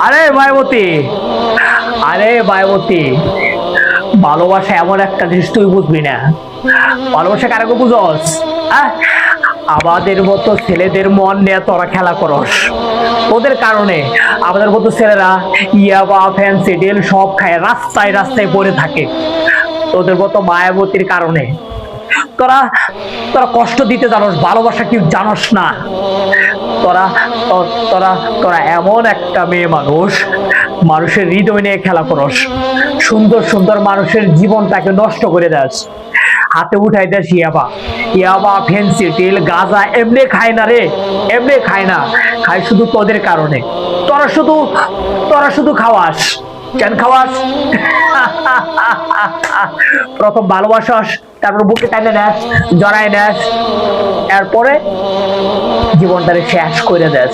আরে মায়াবতী, আরে মায়াবতী, ভালোবাসা এমন একটা জিনিস তুই বুঝবি না। ভালোবাসা কারাকে বুঝস? আহ, আমাদের মতো ছেলেদের মন নিয়ে তোরা খেলা করস। তোদের কারণে আমাদের মতো ছেলেরা ইয়াবা ফ্যান্সি ডিল সব খায়, রাস্তায় রাস্তায় পড়ে থাকে। তোদের মতো মায়াবতীর কারণে তোরা তোরা কষ্ট দিতে জানোস, ভালোবাসা কি জানোস না। তোরা তোরা তোরা এমন একটা মেয়ে মানুষ, মানুষের হৃদয় নিয়ে খেলা করস, সুন্দর সুন্দর মানুষের জীবনটাকে নষ্ট করে দেস, হাতে উঠাই দেস ইয়াবা। ইয়াবা ফেন্সি তেল গাঁজা এমনি খায় না রে, এমনি খায় না, খায় শুধু তোদের কারণে। তোরা শুধু খাওয়াস। কেন খাওয়াস? প্রথম ভালোবাসাস, তারপর বুকে টানে নেস, জড়াই নেস, এরপরে জীবনটারে শেষ করে দেস।